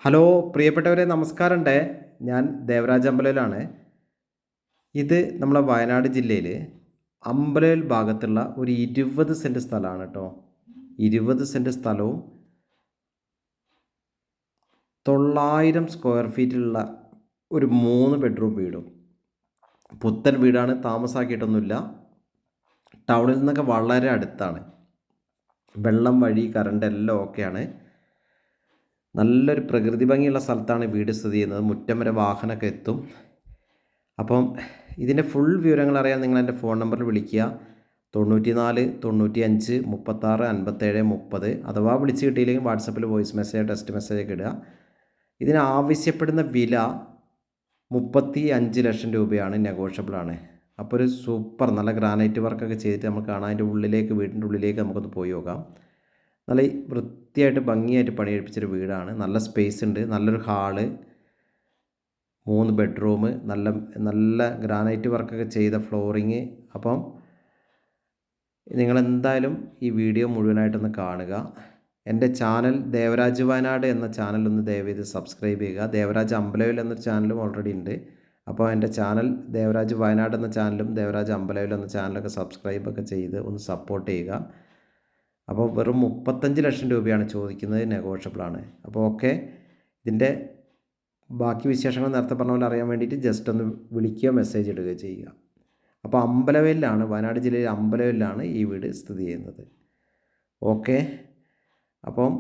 Hello പ്രിയപ്പെട്ടവരെ, നമസ്കാരമുണ്ട്. ഞാൻ ദേവരാജ് അമ്പലയിലാണ്. ഇത് നമ്മളെ വയനാട് ജില്ലയിൽ അമ്പലവയൽ ഭാഗത്തുള്ള ഒരു 20 സെൻറ്റ് സ്ഥലമാണ് കേട്ടോ. 20 സെൻറ്റ് സ്ഥലവും 900 സ്ക്വയർ ഫീറ്റിലുള്ള ഒരു 3 ബെഡ്റൂം വീടും. പുത്തൻ വീടാണ്, താമസമാക്കിയിട്ടൊന്നുമില്ല. ടൗണിൽ നിന്നൊക്കെ വളരെ അടുത്താണ്. വെള്ളം, വഴി, കറണ്ട് എല്ലാം ഓക്കെയാണ്. നല്ലൊരു പ്രകൃതി ഭംഗിയുള്ള സ്ഥലത്താണ് വീട് സ്ഥിതി ചെയ്യുന്നത്. മുറ്റം വരെ വാഹനമൊക്കെ എത്തും. അപ്പം ഇതിൻ്റെ ഫുൾ വിവരങ്ങൾ അറിയാൻ നിങ്ങൾ എൻ്റെ ഫോൺ നമ്പറിൽ വിളിക്കുക. 94 95 36 57 30. അഥവാ വിളിച്ച് കിട്ടിയില്ലെങ്കിൽ വാട്സപ്പിൽ വോയിസ് മെസ്സേജ്, ടെക്സ്റ്റ് മെസ്സേജൊക്കെ ഇടുക. ഇതിന് ആവശ്യപ്പെടുന്ന വില 35 ലക്ഷം രൂപയാണ്, നെഗോഷ്യബിളാണ്. അപ്പോൾ ഒരു സൂപ്പർ നല്ല ഗ്രാനൈറ്റ് വർക്കൊക്കെ ചെയ്തിട്ട് നമുക്ക് കാണാം. അതിൻ്റെ ഉള്ളിലേക്ക്, വീടിൻ്റെ ഉള്ളിലേക്ക് നമുക്കൊന്ന് പോയി നോക്കാം. നല്ല വൃത്തിയായിട്ട് ഭംഗിയായിട്ട് പണിയെടുപ്പിച്ചൊരു വീടാണ്. നല്ല സ്പേസ് ഉണ്ട്. നല്ലൊരു ഹാള്, 3 ബെഡ്റൂം, നല്ല നല്ല ഗ്രാനൈറ്റ് വർക്കൊക്കെ ചെയ്ത ഫ്ലോറിങ്. അപ്പം നിങ്ങളെന്തായാലും ഈ വീഡിയോ മുഴുവനായിട്ടൊന്ന് കാണുക. എൻ്റെ ചാനൽ ദേവരാജ് വയനാട് എന്ന ചാനലൊന്ന് ദയവേത് സബ്സ്ക്രൈബ് ചെയ്യുക. ദേവരാജ് അമ്പലവയൽ എന്നൊരു ചാനലും ഓൾറെഡി ഉണ്ട്. അപ്പോൾ എൻ്റെ ചാനൽ ദേവരാജ് വയനാട് എന്ന ചാനലും ദേവരാജ് അമ്പലവയൽ എന്ന ചാനലൊക്കെ സബ്സ്ക്രൈബൊക്കെ ചെയ്ത് ഒന്ന് സപ്പോർട്ട് ചെയ്യുക. അപ്പോൾ വെറും 35 ലക്ഷം രൂപയാണ് ചോദിക്കുന്നത്, നെഗോഷ്യബിളാണ്. അപ്പോൾ ഓക്കെ, ഇതിൻ്റെ ബാക്കി വിശേഷങ്ങൾ നേരത്തെ പറഞ്ഞ പോലെ അറിയാൻ വേണ്ടിയിട്ട് ജസ്റ്റ് ഒന്ന് വിളിക്കുകയോ മെസ്സേജ് ഇടുകയോ ചെയ്യുക. അപ്പോൾ അമ്പലവയലിലാണ്, വയനാട് ജില്ലയിലെ അമ്പലവയലിലാണ് ഈ വീട് സ്ഥിതി ചെയ്യുന്നത്. ഓക്കെ, അപ്പം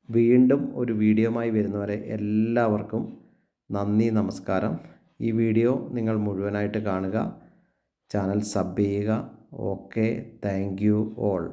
വീണ്ടും ഒരു വീഡിയോയുമായി വരുന്നവരെ എല്ലാവർക്കും നന്ദി, നമസ്കാരം. ഈ വീഡിയോ നിങ്ങൾ മുഴുവനായിട്ട് കാണുക, ചാനൽ സബ് ചെയ്യുക. Okay, thank you all.